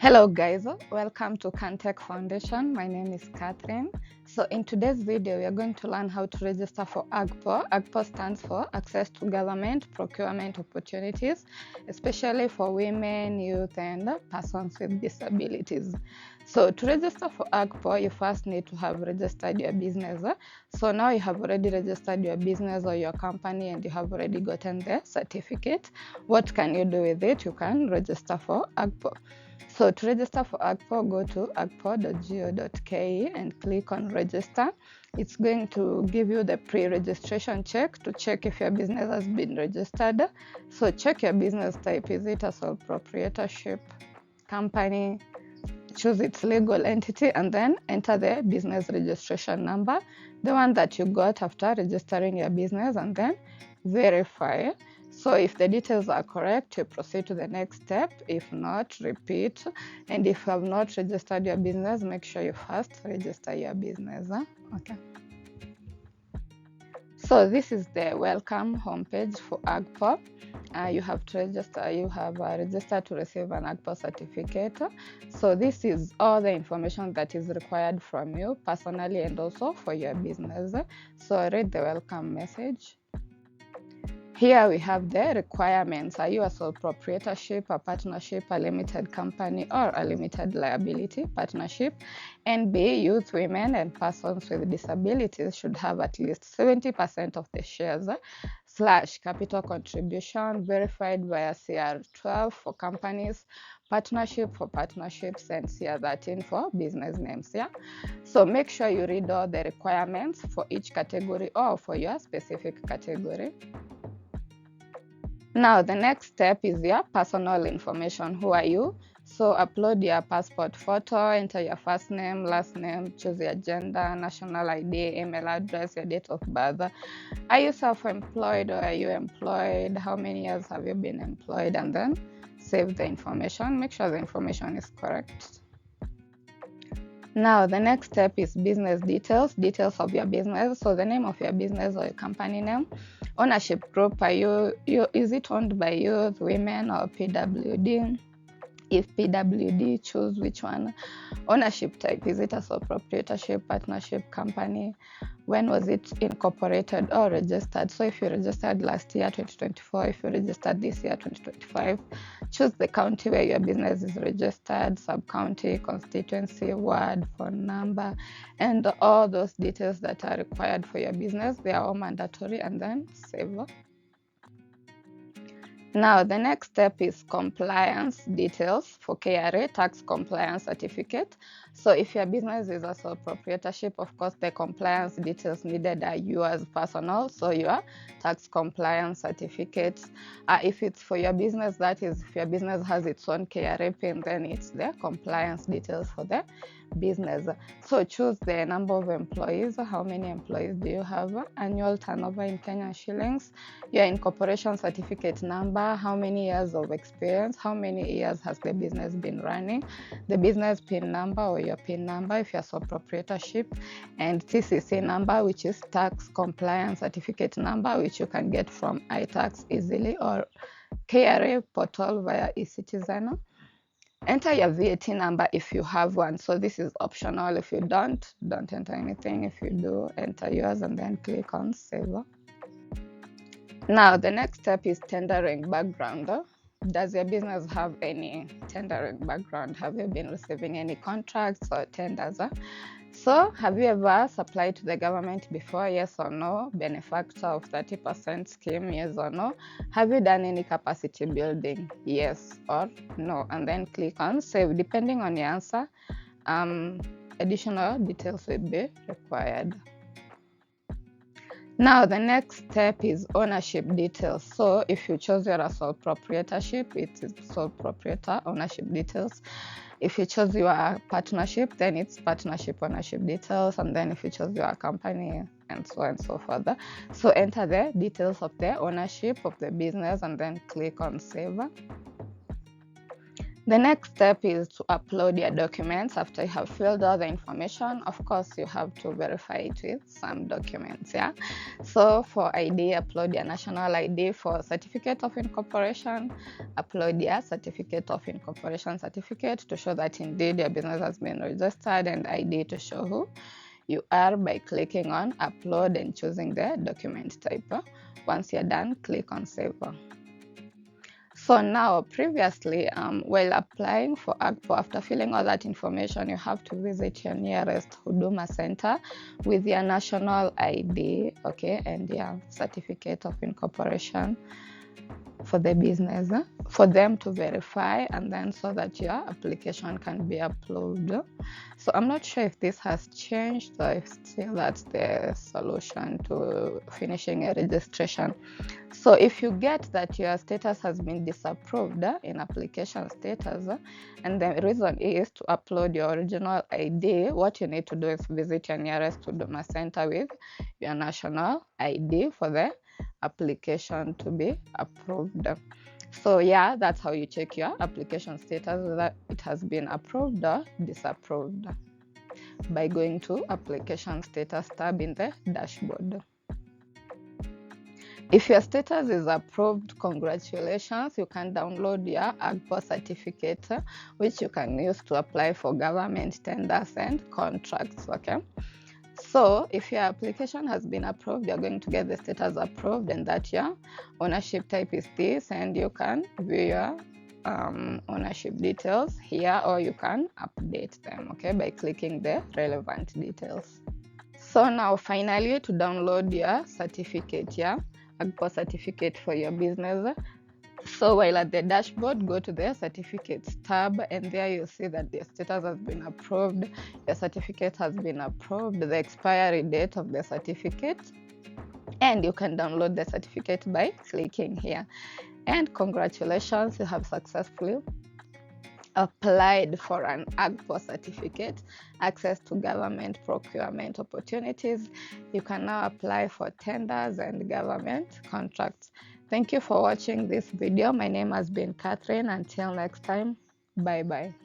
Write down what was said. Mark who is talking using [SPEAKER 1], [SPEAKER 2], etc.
[SPEAKER 1] Hello guys, welcome to Caan Tech Foundation. My name is Catherine. So in today's video, we are going to learn how to register for AGPO. AGPO stands for Access to Government Procurement Opportunities, especially for women, youth, and persons with disabilities. So to register for AGPO, you first need to have registered your business. So now you have already registered your business or your company and you have already gotten the certificate. What can you do with it? You can register for AGPO. So to register for AGPO, go to agpo.go.ke and click on register. It's going to give you the pre-registration check to check if your business has been registered. So check your business type. Is it a sole proprietorship, company? Choose its legal entity and then enter the business registration number, the one that you got after registering your business, and then verify. So if the details are correct, you proceed to the next step. If not, repeat. And if you have not registered your business, make sure you first register your business. Okay. So this is the welcome homepage for AGPO. You have to register. You have registered to receive an AGPO certificate. So this is all the information that is required from you personally and also for your business. So read the welcome message. Here we have the requirements. Are you a sole proprietorship, a partnership, a limited company, or a limited liability partnership? And B, youth, women, and persons with disabilities should have at least 70% of the shares / capital contribution verified via CR12 for companies, partnership for partnerships, and CR13 for business names. Yeah. So make sure you read all the requirements for each category or for your specific category. Now, the next step is your personal information. Who are you? So upload your passport photo, enter your first name, last name, choose your gender, national ID, email address, your date of birth. Are you self-employed or are you employed? How many years have you been employed? And then save the information. Make sure the information is correct. Now, the next step is business details of your business. So the name of your business or your company name. Ownership group, is it owned by youth, women, or PWD? If PWD, choose which one. Ownership type, is it a sole proprietorship, partnership, company? When was it incorporated or registered? So if you registered last year, 2024, if you registered this year, 2025, choose the county where your business is registered, sub-county, constituency, ward, phone number, and all those details that are required for your business. They are all mandatory, and then save. Now, the next step is compliance details for KRA, tax compliance certificate. So if your business is a sole proprietorship, of course, the compliance details needed are yours personal. So your tax compliance certificates. If it's for your business, that is, if your business has its own KRA pin, then it's the compliance details for the business. So choose the number of employees. How many employees do you have? Annual turnover in Kenyan shillings. Your incorporation certificate number. How many years of experience? How many years has the business been running? The business PIN number or your PIN number if you're sole proprietorship, and TCC number, which is tax compliance certificate number, which you can get from iTax easily or KRA portal via eCitizen. Enter your VAT number if you have one. So this is optional. If you don't enter anything. If you do, enter yours and then click on save. Now, the next step is tendering background. Does your business have any tendering background? Have you been receiving any contracts or tenders? So, have you ever supplied to the government before? Yes or no? Benefactor of 30% scheme? Yes or no? Have you done any capacity building? Yes or no? And then click on save. Depending on your answer, additional details will be required. Now, the next step is ownership details. So if you chose your sole proprietorship, it is sole proprietor ownership details. If you chose your partnership, then it's partnership ownership details. And then if you chose your company, and so on and so forth. So enter the details of the ownership of the business and then click on save. The next step is to upload your documents. After you have filled all the information, of course, you have to verify it with some documents, yeah? So for ID, upload your national ID. For certificate of incorporation, upload your certificate of incorporation certificate to show that indeed your business has been registered, and ID to show who you are by clicking on upload and choosing the document type. Once you're done, click on save. So now, previously, while applying for AGPO, after filling all that information, you have to visit your nearest Huduma Center with your national ID, okay, and your certificate of incorporation for the business, for them to verify, and then so that your application can be uploaded. So I'm not sure if this has changed or if still that's the solution to finishing a registration. So if you get that your status has been disapproved in application status, and the reason is to upload your original ID, what you need to do is visit your nearest Huduma Center with your national ID for the application to be approved. So yeah, that's how you check your application status, whether it has been approved or disapproved, by going to application status tab in the dashboard. If your status is approved, congratulations, you can download your AGPO certificate, which you can use to apply for government tenders and contracts, okay? So if your application has been approved, you're going to get the status approved, and that your ownership type is this, and you can view your ownership details here, or you can update them, okay, by clicking the relevant details. So now finally, to download your certificate, yeah, AGPO certificate for your business. So while at the dashboard, go to the certificates tab, and there you'll see that the status has been approved, your certificate has been approved, the expiry date of the certificate, and you can download the certificate by clicking here. And congratulations, you have successfully applied for an AGPO certificate, access to government procurement opportunities. You can now apply for tenders and government contracts. Thank you for watching this video. My name has been Catherine. Until next time, bye-bye.